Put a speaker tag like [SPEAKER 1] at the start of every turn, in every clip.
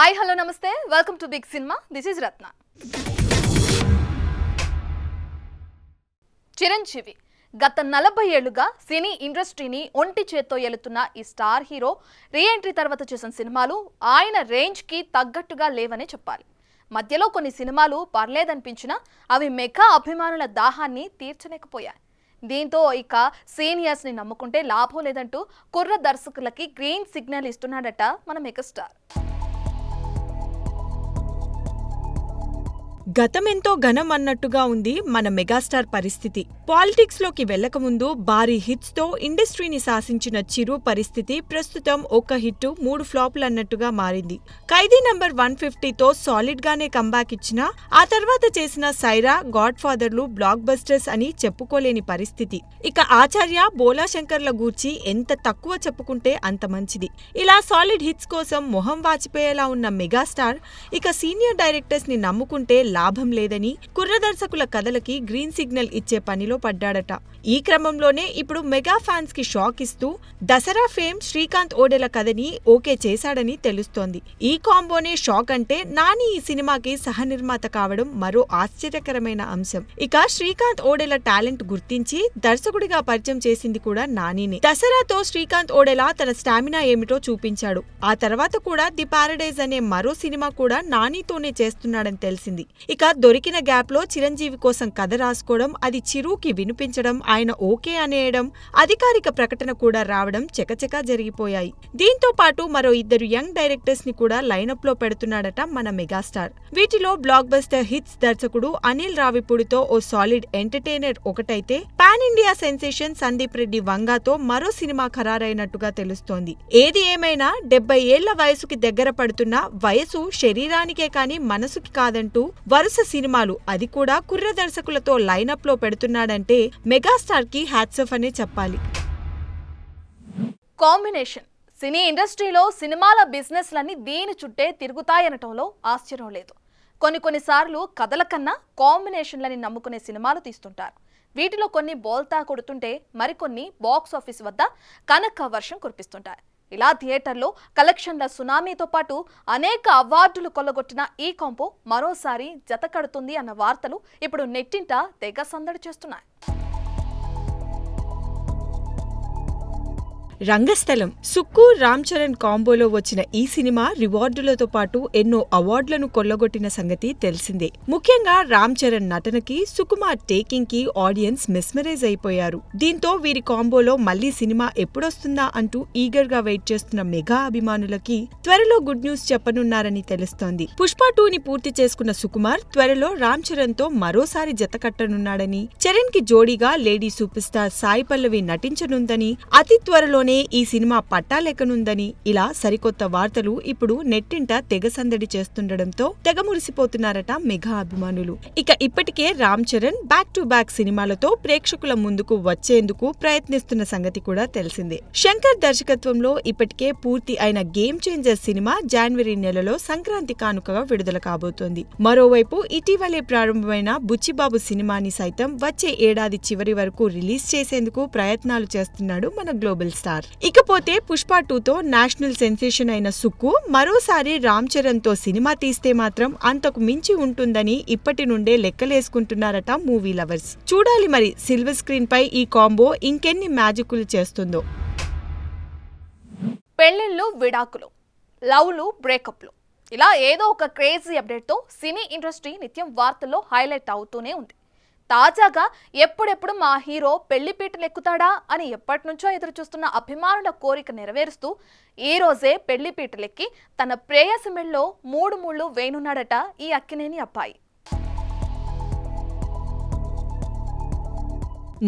[SPEAKER 1] Hi hello నమస్తే welcome to big cinema this is Ratna. Chiranjeevi గత 40 ఏళ్లుగా సినీ ఇండస్ట్రీని ఒంటి చేత్తో ఏలుతున్న ఈ స్టార్ హీరో రీఎంట్రీ తర్వాత చేసిన సినిమాలు ఆయన రేంజ్కి తగ్గట్టుగా లేవనే చెప్పాలి. మధ్యలో కొన్ని సినిమాలు పర్లేదనిపించినా అవి మెగా అభిమానుల దాహాన్ని తీర్చలేకపోయాయి. దీంతో ఇక సీనియర్స్ని నమ్ముకుంటే లాభం లేదంటూ కుర్ర దర్శకులకి గ్రీన్ సిగ్నల్ ఇస్తున్నాడట మన మెగాస్టార్.
[SPEAKER 2] గతమెంతో ఘనం అన్నట్టుగా ఉంది మన మెగాస్టార్ పరిస్థితి. పాలిటిక్స్ లోకి వెళ్లకముందు భారీ హిట్స్ తో ఇండస్ట్రీని శాసించిన చిరు పరిస్థితి ప్రస్తుతం ఒక హిట్ 3 ఫ్లాపులు అన్నట్టుగా మారింది. ఖైదీ నంబర్ 150తో సాలిడ్ గానే కంబ్యాక్ ఇచ్చినా ఆ తర్వాత చేసిన సైరా, గాడ్ ఫాదర్లు బ్లాక్ బస్టర్స్ అని చెప్పుకోలేని పరిస్థితి. ఇక ఆచార్య, బోలా శంకర్ల గూర్చి ఎంత తక్కువ చెప్పుకుంటే అంత మంచిది. ఇలా సాలిడ్ హిట్స్ కోసం మొహం వాచిపోయేలా ఉన్న మెగాస్టార్ ఇక సీనియర్ డైరెక్టర్స్ ని నమ్ముకుంటే లాభం లేదని కుర్ర దర్శకుల కథలకి గ్రీన్ సిగ్నల్ ఇచ్చే పనిలో పడ్డాడట. ఈ క్రమంలోనే ఇప్పుడు మెగా ఫ్యాన్స్ కి షాక్ ఇస్తూ దసరా ఫేమ్ శ్రీకాంత్ ఓడెల కథని ఓకే చేశాడని తెలుస్తోంది. ఈ కాంబోనే షాక్ అంటే నాని ఈ సినిమాకి సహనిర్మాత కావడం మరో ఆశ్చర్యకరమైన అంశం. ఇక శ్రీకాంత్ ఓడెల టాలెంట్ గుర్తించి దర్శకుడిగా పరిచయం చేసింది కూడా నానినే. దసరాతో శ్రీకాంత్ ఓడెల తన స్టామినా ఏమిటో చూపించాడు. ఆ తర్వాత కూడా ది పారడైజ్ అనే మరో సినిమా కూడా నానితోనే చేస్తున్నాడని తెలిసింది. ఇక దొరికిన గ్యాప్ లో చిరంజీవి కోసం కథ రాసుకోవడం, అది చిరుకి వినిపించడం, ఆయన ఓకే అనేయడం, అధికారిక ప్రకటన కూడా రావడం చకచకా జరిగిపోయాయి. దీంతో పాటు మరో 2 యంగ్ డైరెక్టర్స్ ని కూడా లైనప్ లో పెడుతున్నాడట మన మెగాస్టార్. వీటిలో బ్లాక్ బస్టర్ హిట్స్ దర్శకుడు అనిల్ రావిపూడితో ఓ సాలిడ్ ఎంటర్టైనర్ ఒకటైతే, pan India sensation Sandeep Reddy వంగాతో మరో సినిమా ఖరారైనట్టుగా తెలుస్తోంది. ఏది ఏమైనా 70 ఏళ్ల వయసుకి దగ్గర పడుతున్న వయసు శరీరానికే కాని మనసుకి కాదంటూ వరుస సినిమాలు, అది కూడా కుర్ర దర్శకులతో లైనప్ లో పెడుతున్నాడంటే మెగాస్టార్ కి హ్యాట్స్ ఆఫ్ అనే చెప్పాలి.
[SPEAKER 1] కాంబినేషన్ సినీ ఇండస్ట్రీలో సినిమాల బిజినెస్లన్నీ దీని చుట్టే తిరుగుతాయనటంలో ఆశ్చర్యం లేదు. కొన్నిసార్లు కథల కన్నా కాంబినేషన్లని నమ్ముకునే సినిమాలు తీస్తుంటారు. వీటిలో కొన్ని బోల్తా కొడుతుంటే మరికొన్ని బాక్స్ ఆఫీస్ వద్ద కనక వర్షం కురిపిస్తుంటాయి. ఇలా థియేటర్లో కలెక్షన్ల సునామీతో పాటు అనేక అవార్డులు కొల్లగొట్టిన ఈ కాంబో మరోసారి జత కడుతుంది అన్న వార్తలు ఇప్పుడు నెట్టింట తెగ సందడి చేస్తున్నాయి.
[SPEAKER 2] రంగస్థలం సుక్కు రామ్ చరణ్ కాంబోలో వచ్చిన ఈ సినిమా రివార్డులతో పాటు ఎన్నో అవార్డులను కొల్లగొట్టిన సంగతి తెలిసిందే. ముఖ్యంగా రామ్ చరణ్ నటనకి, సుకుమార్ టేకింగ్ కి ఆడియన్స్ మెస్మరైజ్ అయిపోయారు. దీంతో వీరి కాంబోలో మళ్లీ సినిమా ఎప్పుడొస్తుందా అంటూ ఈగర్ గా వెయిట్ చేస్తున్న మెగా అభిమానులకి త్వరలో గుడ్ న్యూస్ చెప్పనున్నారని తెలుస్తోంది. పుష్ప 2ని పూర్తి చేసుకున్న సుకుమార్ త్వరలో రామ్ చరణ్ తో మరోసారి జత కట్టనున్నాడని, చరణ్ కి జోడీగా lady super star Sai Pallavi నటించనుందని, అతి త్వరలో ఈ సినిమా పట్టాలెక్కనుందని ఇలా సరికొత్త వార్తలు ఇప్పుడు నెట్టింట తెగ సందడి చేస్తుండటంతో తెగ మురిసిపోతున్నారట మెగా అభిమానులు. ఇక ఇప్పటికే Ram Charan back to back సినిమాలతో ప్రేక్షకుల ముందుకు వచ్చేందుకు ప్రయత్నిస్తున్న సంగతి కూడా తెలిసిందే. శంకర్ దర్శకత్వంలో ఇప్పటికే పూర్తి అయిన గేమ్ చేంజర్ సినిమా జనవరి నెలలో సంక్రాంతి కానుకగా విడుదల కాబోతోంది. మరోవైపు ఇటీవలే ప్రారంభమైన బుచ్చిబాబు సినిమాని సైతం వచ్చే ఏడాది చివరి వరకు రిలీజ్ చేసేందుకు ప్రయత్నాలు చేస్తున్నాడు మన గ్లోబల్ స్టార్. ఇకపోతే పుష్ప 2తో నేషనల్ సెన్సేషన్ అయిన సుక్కు మరోసారి రామ్ చరణ్ తో సినిమా తీస్తే మాత్రం అంతకు మించి ఉంటుందని ఇప్పటి నుండే లెక్కలేసుకుంటున్నారట మూవీ లవర్స్. చూడాలి మరి సిల్వర్ స్క్రీన్ పై ఈ కాంబో ఇంకెన్ని మ్యాజిక్లు చేస్తుందో.
[SPEAKER 1] పెళ్లిళ్ళు, విడాకులు, లవ్లు, బ్రేకప్లు, ఇలా ఏదో ఒక క్రేజీ అప్డేట్తో సినీ ఇండస్ట్రీ నిత్యం వార్తల్లో హైలైట్ అవుతూనే ఉంది. తాజాగా ఎప్పుడెప్పుడు మా హీరో పెళ్లిపీటలు ఎక్కుతాడా అని ఎప్పటినుంచో ఎదురు చూస్తున్న అభిమానుల కోరిక నెరవేరుస్తూ ఈ రోజే పెళ్లిపీటలెక్కి తన ప్రేయసి మెళ్ళలో 3 ముళ్ళు వేయనున్నాడట ఈ అక్కినేని అబ్బాయి.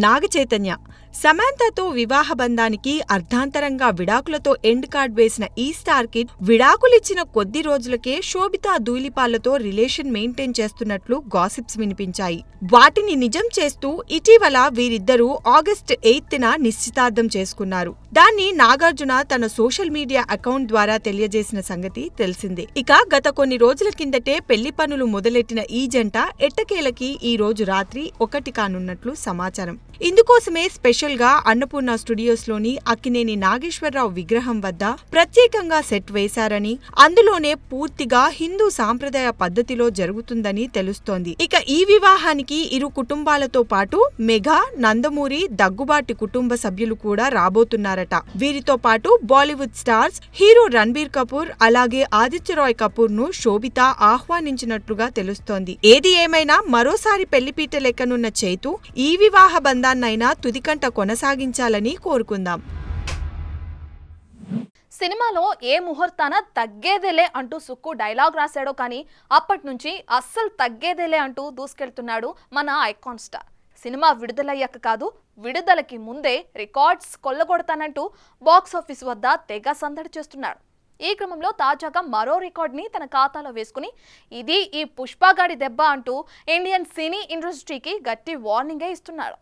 [SPEAKER 2] నాగ చైతన్య సమాంతతో వివాహ బంధానికి అర్ధాంతరంగా విడాకులతో ఎండ్ కార్డ్ వేసిన ఈ స్టార్ కిడ్ విడాకులిచ్చిన కొద్ది రోజులకే శోభితా ధూళిపాళ్లతో రిలేషన్ మెయింటైన్ చేస్తున్నట్లు గాసిప్స్ వినిపించాయి. వాటిని నిజం చేస్తూ ఇటీవల వీరిద్దరూ ఆగస్టు 8న నిశ్చితార్థం చేసుకున్నారు. దాన్ని నాగార్జున తన సోషల్ మీడియా అకౌంట్ ద్వారా తెలియజేసిన సంగతి తెలిసిందే. ఇక గత కొన్ని రోజుల కిందటే పెళ్లి పనులు మొదలెట్టిన ఈ జంట ఎట్టకేలకి ఈ రోజు రాత్రి 1 కానున్నట్లు సమాచారం. ఇందుకోసమే స్పెషల్ స్పెషల్గా అన్నపూర్ణ స్టూడియోస్లోని అక్కినేని నాగేశ్వరరావు విగ్రహం వద్ద ప్రత్యేకంగా సెట్ వేశారని, అందులోనే పూర్తిగా హిందూ సాంప్రదాయ పద్ధతిలో జరుగుతుందని తెలుస్తోంది. ఇక ఈ వివాహానికి ఇరు కుటుంబాలతో పాటు మెగా, నందమూరి, దగ్గుబాటి కుటుంబ సభ్యులు కూడా రాబోతున్నారట. వీరితో పాటు Bollywood stars hero Ranbir Kapoor అలాగే ఆదిత్య రాయ్ కపూర్ ను శోభిత ఆహ్వానించినట్లుగా తెలుస్తోంది. ఏది ఏమైనా మరోసారి పెళ్లిపీట లెక్కనున్న చైతు ఈ వివాహ బంధాన్నైనా తుదికంట కొనసాగించాలని కోరుకుందాం.
[SPEAKER 1] సినిమాలో ఏ ముహూర్తాన తగ్గేదేలే అంటూ సుక్కు డైలాగ్ రాశాడో కానీ అప్పటి నుంచి అస్సలు తగ్గేదేలే అంటూ దూసుకెళ్తున్నాడు మన ఐకాన్ స్టార్. సినిమా విడుదలయ్యాక కాదు, విడుదలకి ముందే రికార్డ్స్ కొల్లగొడతానంటూ బాక్సాఫీస్ వద్ద తెగ సందడి చేస్తున్నాడు. ఈ క్రమంలో తాజాగా మరో రికార్డ్ని తన ఖాతాలో వేసుకుని ఇది ఈ పుష్పగాడి దెబ్బ అంటూ ఇండియన్ సినీ ఇండస్ట్రీకి గట్టి వార్నింగే ఇస్తున్నాడు.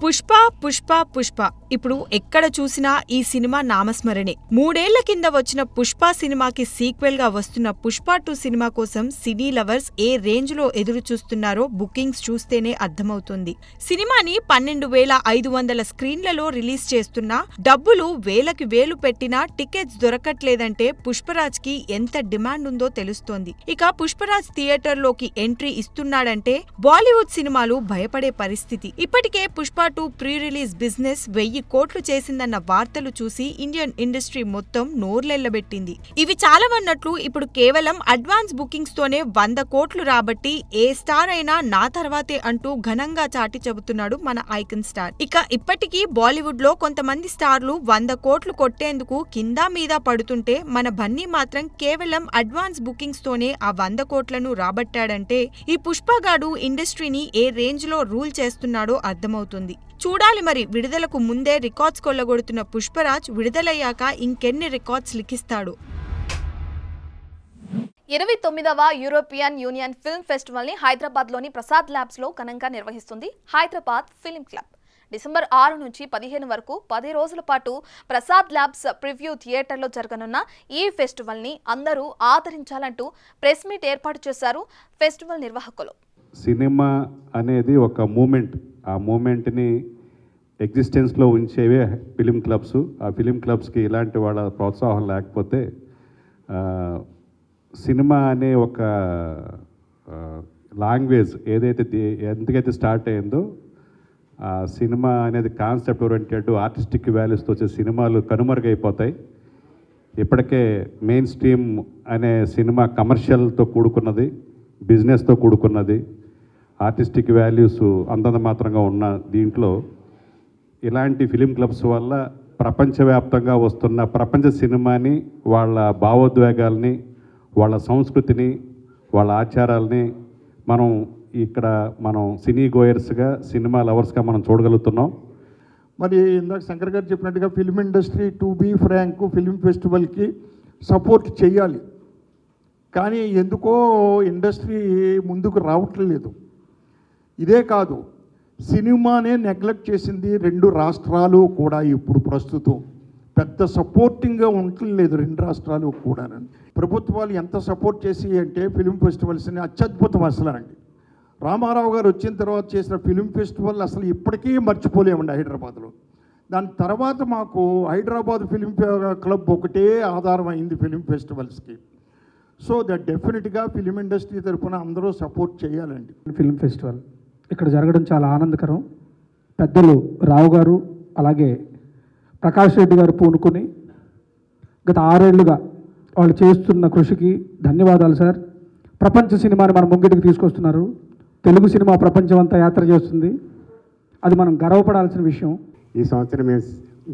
[SPEAKER 2] పుష్ప పుష్ప పుష్ప ఇప్పుడు ఎక్కడ చూసినా ఈ సినిమా నామస్మరణే. 3 ఏళ్ల కింద వచ్చిన పుష్ప సినిమాకి సీక్వెల్ గా వస్తున్న పుష్ప 2 సినిమా కోసం సినీ లవర్స్ ఏ రేంజ్ లో ఎదురు చూస్తున్నారో బుకింగ్స్ చూస్తేనే అర్థమవుతుంది. సినిమాని 12,500 స్క్రీన్లలో రిలీజ్ చేస్తున్నా డబ్బులు వేలకి వేలు పెట్టినా టికెట్స్ దొరకట్లేదంటే పుష్పరాజ్ కి ఎంత డిమాండ్ ఉందో తెలుస్తోంది. ఇక పుష్పరాజ్ థియేటర్ లోకి ఎంట్రీ ఇస్తున్నాడంటే బాలీవుడ్ సినిమాలు భయపడే పరిస్థితి. ఇప్పటికే పుష్ప 2 ప్రీ రిలీజ్ బిజినెస్ 1000 కోట్లు చేసిందన్న వార్తలు చూసి ఇండియన్ ఇండస్ట్రీ మొత్తం నోర్లెళ్లబెట్టింది. ఇవి చాలవన్నట్లు ఇప్పుడు కేవలం అడ్వాన్స్ బుకింగ్స్ తోనే 100 కోట్లు రాబట్టి ఏ స్టార్ అయినా నా తర్వాతే అంటూ ఘనంగా చాటి చెబుతున్నాడు మన ఐకాన్ స్టార్. ఇక ఇప్పటికీ బాలీవుడ్ లో కొంతమంది స్టార్లు 100 కోట్లు కొట్టేందుకు కింద మీద పడుతుంటే మన బన్నీ మాత్రం కేవలం అడ్వాన్స్ బుకింగ్స్ తోనే ఆ 100 కోట్లను రాబట్టాడంటే ఈ పుష్పగాడు ఇండస్ట్రీని ఏ రేంజ్ లో రూల్ చేస్తున్నాడో అర్థమవుతుంది. చూడాలి మరి, విడుదలకు ముందే రికార్డ్స్ కొల్లగొడుతున్న పుష్పరాజ్ విడుదలయ్యాక ఇంకెన్ని రికార్డ్స్ లిఖిస్తాడు.
[SPEAKER 1] 29వ యూరోపియన్ యూనియన్ ఫిల్మ్ ఫెస్టివల్ ని హైదరాబాద్లోని ప్రసాద్ ల్యాబ్స్ లో ఘనంగా నిర్వహిస్తుంది హైదరాబాద్ ఫిల్మ్ క్లబ్. డిసెంబర్ 6 నుంచి 15 వరకు 10 రోజుల పాటు ప్రసాద్ ల్యాబ్స్ ప్రివ్యూ థియేటర్లో జరగనున్న ఈ ఫెస్టివల్ ని అందరూ ఆదరించాలంటూ ప్రెస్ మీట్ ఏర్పాటు చేశారు ఫెస్టివల్ నిర్వాహకులు.
[SPEAKER 3] సినిమా అనేది ఒక మూమెంట్, ఆ మూమెంట్ని ఎగ్జిస్టెన్స్లో ఉంచేవే ఫిలిం క్లబ్స్. ఆ ఫిలిం క్లబ్స్కి ఇలాంటి వాళ్ళ ప్రోత్సాహం లేకపోతే సినిమా అనే ఒక లాంగ్వేజ్ ఎందుకైతే స్టార్ట్ అయిందో ఆ సినిమా అనేది కాన్సెప్ట్ ఓరియంటెడ్ ఆర్టిస్టిక్ వాల్యూస్తో వచ్చే సినిమాలు కనుమరుగైపోతాయి. ఇప్పటికే మెయిన్ స్ట్రీమ్ అనే సినిమా కమర్షియల్తో కూడుకున్నది, బిజినెస్తో కూడుకున్నది, ఆర్టిస్టిక్ వాల్యూస్ అంతంత మాత్రంగా ఉన్న దీంట్లో ఇలాంటి ఫిలిం క్లబ్స్ వల్ల ప్రపంచవ్యాప్తంగా వస్తున్న ప్రపంచ సినిమాని, వాళ్ళ భావోద్వేగాల్ని, వాళ్ళ సంస్కృతిని, వాళ్ళ ఆచారాలని మనం సినీ గోయర్స్గా, సినిమా లవర్స్గా మనం చూడగలుగుతున్నాం.
[SPEAKER 4] మరి ఇందాక శంకర్ గారు చెప్పినట్టుగా film industry to be frank film ఫెస్టివల్కి సపోర్ట్ చేయాలి, కానీ ఎందుకో ఇండస్ట్రీ ముందుకు రావట్లేదు. ఇదే కాదు, సినిమానే నెగ్లెక్ట్ చేసింది 2 రాష్ట్రాలు కూడా. ఇప్పుడు ప్రస్తుతం పెద్ద సపోర్టింగ్గా ఉండలేదు 2 రాష్ట్రాలు కూడా. ప్రభుత్వాలు ఎంత సపోర్ట్ చేసి అంటే ఫిలిం ఫెస్టివల్స్ని అత్యద్భుతం అసలు అండి. రామారావు గారు వచ్చిన తర్వాత చేసిన ఫిలిం ఫెస్టివల్ అసలు ఇప్పటికీ మర్చిపోలేమండి హైదరాబాద్లో. దాని తర్వాత మాకు హైదరాబాద్ ఫిలిం క్లబ్ ఒకటే ఆధారం అయింది ఫిలిం ఫెస్టివల్స్కి. సో దట్ డెఫినెట్గా ఫిలిం ఇండస్ట్రీ తరఫున అందరూ సపోర్ట్ చేయాలండి.
[SPEAKER 5] ఫిలిం ఫెస్టివల్ ఇక్కడ జరగడం చాలా ఆనందకరం. పెద్దలు రావు గారు అలాగే ప్రకాష్ రెడ్డి గారు పూనుకొని గత 6 ఏళ్లుగా వాళ్ళు చేస్తున్న కృషికి ధన్యవాదాలు సార్. ప్రపంచ సినిమాని మన ముంగిటికి తీసుకొస్తున్నారు. తెలుగు సినిమా ప్రపంచం అంతా యాత్ర చేస్తుంది, అది మనం గర్వపడాల్సిన విషయం.
[SPEAKER 6] ఈ సంవత్సరం మేము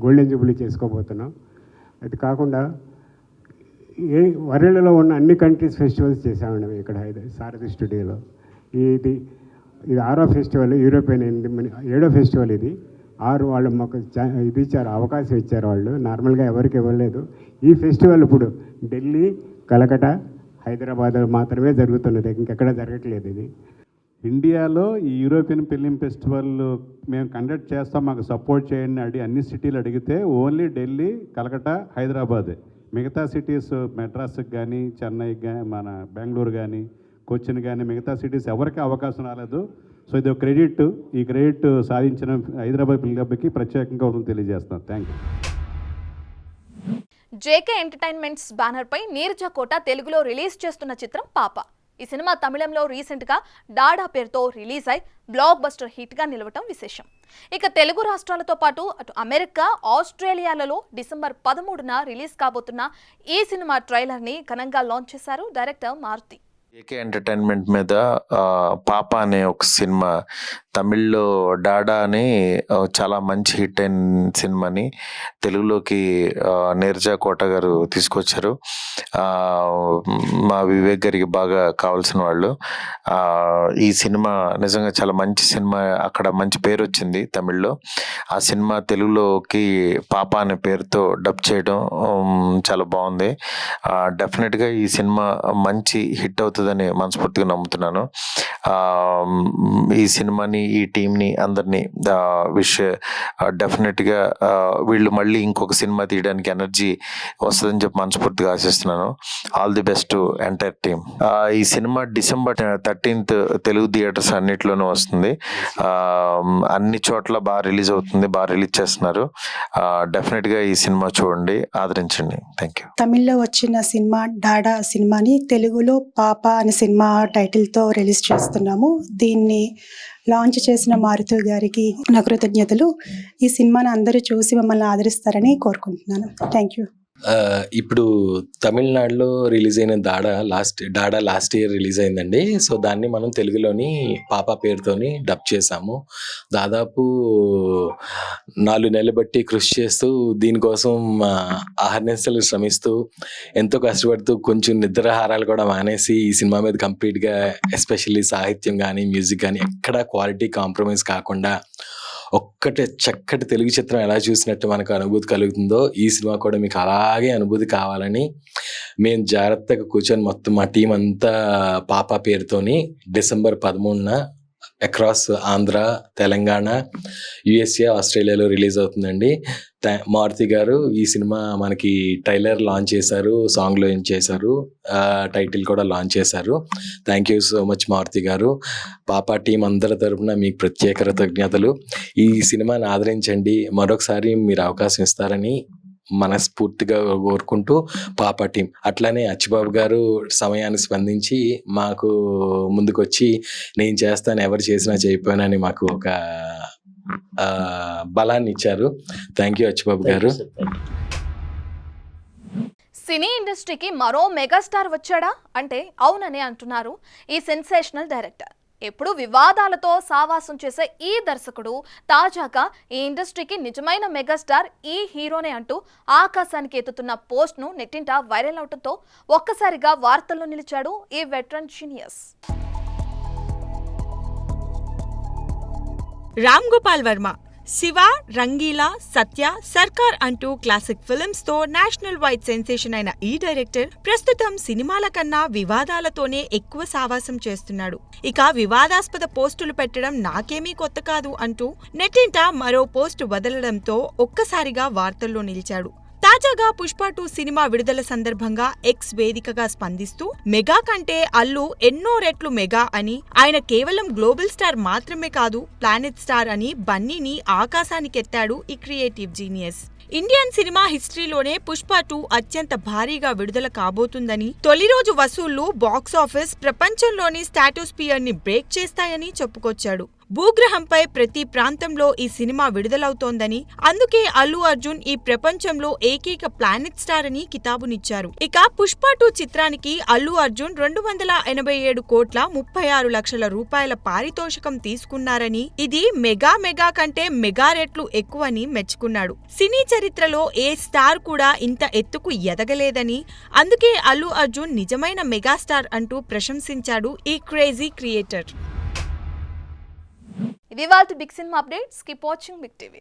[SPEAKER 6] గోల్డెన్ జూబ్లీ చేసుకోబోతున్నాం. అది కాకుండా వరల్డ్లో ఉన్న అన్ని కంట్రీస్ ఫెస్టివల్స్ చేసామండి మేము ఇక్కడ సారథి స్టూడియోలో. ఇది 6వ ఫెస్టివల్, యూరోపియన్ 7వ ఫెస్టివల్. ఇది 6 వాళ్ళు మాకు ఇది ఇచ్చారు, అవకాశం ఇచ్చారు వాళ్ళు, నార్మల్గా ఎవరికి ఇవ్వలేదు. ఈ ఫెస్టివల్ ఇప్పుడు ఢిల్లీ, కలకటా, హైదరాబాద్ మాత్రమే జరుగుతున్నది, ఇంకెక్కడ జరగట్లేదు. ఇది
[SPEAKER 3] ఇండియాలో ఈ యూరోపియన్ ఫిలిం ఫెస్టివల్ మేము కండక్ట్ చేస్తాం, మాకు సపోర్ట్ చేయండి అన్ని సిటీలు అడిగితే ఓన్లీ ఢిల్లీ, కలకటా, హైదరాబాదే. మిగతా సిటీస్ మెడ్రాస్కి కానీ, చెన్నైకి కానీ, మన బెంగళూరు కానీ, కొచ్చిన్ కానీ మిగతా సిటీస్ ఎవరికి అవకాశం రాలేదు. సో ఇది క్రెడిట్, ఈ క్రెడిట్ సాధించిన హైదరాబాద్ ఫిల్మ్ క్లబ్కి ప్రత్యేకంగా తెలియజేస్తున్నాను. Thank you.
[SPEAKER 1] JK entertainments banner పై నీరజ కోట తెలుగులో రిలీజ్ చేస్తున్న చిత్రం పాప. ఈ సినిమా తమిళంలో రీసెంట్ గా డాడా పేరుతో రిలీజ్ అయి బ్లాక్ బస్టర్ హిట్ గా నిలవటం విశేషం. ఇక తెలుగు రాష్ట్రాలతో పాటు అటు అమెరికా, ఆస్ట్రేలియాలలో డిసెంబర్ 13న రిలీజ్ కాబోతున్న ఈ సినిమా ట్రైలర్ ని ఘనంగా లాంచ్ చేశారు డైరెక్టర్ మారుతి.
[SPEAKER 7] ఏకే ఎంటర్టైన్మెంట్ మీద పాప అనే ఒక సినిమా, తమిళ్లో డాడా అని చాలా మంచి హిట్ అయిన సినిమాని తెలుగులోకి నీరజ కోట గారు తీసుకొచ్చారు. మా వివేక్ గారికి బాగా కావాల్సిన వాళ్ళు. ఈ సినిమా నిజంగా చాలా మంచి సినిమా, అక్కడ మంచి పేరు వచ్చింది తమిళ్లో. ఆ సినిమా తెలుగులోకి పాప అనే పేరుతో డబ్ చేయడం చాలా బాగుంది. డెఫినెట్గా ఈ సినిమా మంచి హిట్ అవుతుందని మనస్ఫూర్తిగా నమ్ముతున్నాను. ఈ సినిమాని, ఈ టీంని, అందరినీ డెఫినెట్గా వీళ్ళు మళ్ళీ ఇంకొక సినిమా తీయడానికి ఎనర్జీ వస్తుందని చెప్పి మనస్ఫూర్తిగా ఆశిస్తున్నాను. All the best to entire team. ఈ cinema December 13th Telugu theatres అన్నిట్లోనూ వస్తుంది. అన్ని చోట్ల బాగా రిలీజ్ అవుతుంది, బాగా రిలీజ్ చేస్తున్నారు. డెఫినెట్గా ఈ సినిమా చూడండి, ఆదరించండి. Thank you.
[SPEAKER 8] తమిళ్లో వచ్చిన సినిమా డాడా సినిమాని తెలుగులో పాప అనే సినిమా టైటిల్తో రిలీజ్ చేస్తున్నాము. దీన్ని లాంచ్ చేసిన మారుతి గారికి నా కృతజ్ఞతలు. ఈ సినిమాని అందరూ చూసి మమ్మల్ని ఆదరిస్తారని కోరుకుంటున్నాను. Thank you.
[SPEAKER 9] ఇప్పుడు తమిళనాడులో రిలీజ్ అయిన డాడా లాస్ట్ ఇయర్ రిలీజ్ అయిందండి. సో దాన్ని మనం తెలుగులోని పాప పేరుతోని డబ్ చేసాము. దాదాపు 4 నెలలు బట్టి కృషి చేస్తూ, దీనికోసం అహర్నిశలు శ్రమిస్తూ, ఎంతో కష్టపడుతూ, కొంచెం నిద్రాహారాలు కూడా మానేసి ఈ సినిమా మీద కంప్లీట్గా, ఎస్పెషల్లీ సాహిత్యం కానీ మ్యూజిక్ కానీ ఎక్కడా క్వాలిటీ కాంప్రమైజ్ కాకుండా ఒక్కటే చక్కటి తెలుగు చిత్రం ఎలా చూసినట్టు మనకు అనుభూతి కలుగుతుందో, ఈ సినిమా కూడా మీకు అలాగే అనుభూతి కావాలని మేము జాగ్రత్తగా కూర్చొని మొత్తం మా టీం అంతా పాప పేరుతోని డిసెంబర్ 13న అక్రాస్ ఆంధ్ర, తెలంగాణ, యుఎస్ఏ, ఆస్ట్రేలియాలో రిలీజ్ అవుతుందండి. మారుతి గారు ఈ సినిమా మనకి ట్రైలర్ లాంచ్ చేశారు, సాంగ్ లాంచ్ చేశారు, టైటిల్ కూడా లాంచ్ చేశారు. Thank you so much Maruthi garu. Paapa team అందరి తరపున మీకు ప్రత్యేక కృతజ్ఞతలు. ఈ సినిమాని ఆదరించండి, మరొకసారి మీరు అవకాశం ఇస్తారని మనస్ఫూర్తిగా కోరుకుంటూ పాప టీం, అట్లానే అచ్చిబాబు గారు సమయాన్ని స్పందించి మాకు ముందుకొచ్చి నేను చేస్తాను, ఎవరు చేసినా చేయకపోయినని మాకు ఒక బలాన్ని ఇచ్చారు. థ్యాంక్ యూ అచ్చిబాబు గారు.
[SPEAKER 1] సినీ ఇండస్ట్రీకి మరో మెగాస్టార్ వచ్చాడా అంటే అవుననే అంటున్నారు ఈ సెన్సేషనల్ డైరెక్టర్. ఎప్పుడు వివాదాలతో సావాసం చేసే ఈ దర్శకుడు తాజాగా ఈ ఇండస్ట్రీకి నిజమైన మెగాస్టార్ ఈ హీరోనే అంటూ ఆకాశానికి ఎత్తుతున్న పోస్ట్ను నెట్టింట వైరల్ అవడంతో ఒక్కసారిగా వార్తల్లో నిలిచాడు ఈ వెటరన్ జీనియస్.
[SPEAKER 2] రామ్ గోపాల్ వర్మ శివ, రంగీలా, సత్య, సర్కార్ అంటూ క్లాసిక్ ఫిల్మ్స్ తో నేషనల్ వైడ్ సెన్సేషన్ అయిన ఈ డైరెక్టర్ ప్రస్తుతం సినిమాల కన్నా వివాదాలతోనే ఎక్కువ సావాసం చేస్తున్నాడు. ఇక వివాదాస్పద పోస్టులు పెట్టడం నాకేమీ కొత్త కాదు అంటూ నెట్టింట మరో పోస్టు వదలడంతో ఒక్కసారిగా వార్తల్లో నిలిచాడు. తాజాగా పుష్ప 2 సినిమా విడుదల సందర్భంగా ఎక్స్ వేదికగా స్పందిస్తూ మెగా కంటే అల్లు ఎన్నో రెట్లు మెగా అని, ఆయన కేవలం గ్లోబల్ స్టార్ మాత్రమే కాదు ప్లానెట్ స్టార్ అని బన్నీని ఆకాశానికెత్తాడు ఈ క్రియేటివ్ జీనియస్. ఇండియన్ సినిమా హిస్టరీలోనే పుష్ప 2 అత్యంత భారీగా విడుదల కాబోతుందని, తొలి రోజు వసూళ్లు బాక్సాఫీస్ ప్రపంచంలోని స్టాటోస్పియర్ ని బ్రేక్ చేస్తాయని చెప్పుకొచ్చాడు. భూగ్రహంపై ప్రతి ప్రాంతంలో ఈ సినిమా విడుదలవుతోందని, అందుకే అల్లు అర్జున్ ఈ ప్రపంచంలో ఏకైక ప్లానెట్ స్టార్ అని కితాబునిచ్చారు. ఇక పుష్ప 2 చిత్రానికి అల్లు అర్జున్ 287 కోట్ల 36 లక్షల రూపాయల పారితోషికం తీసుకున్నారని, ఇది మెగా కంటే మెగా రెట్లు ఎక్కువని మెచ్చుకున్నాడు. సినీ చరిత్రలో ఏ స్టార్ కూడా ఇంత ఎత్తుకు ఎదగలేదని, అందుకే అల్లు అర్జున్ నిజమైన మెగాస్టార్ అంటూ ప్రశంసించాడు ఈ క్రేజీ క్రియేటర్.
[SPEAKER 1] ఇది వాల్ట్ big cinema updates. Keep watching big TV.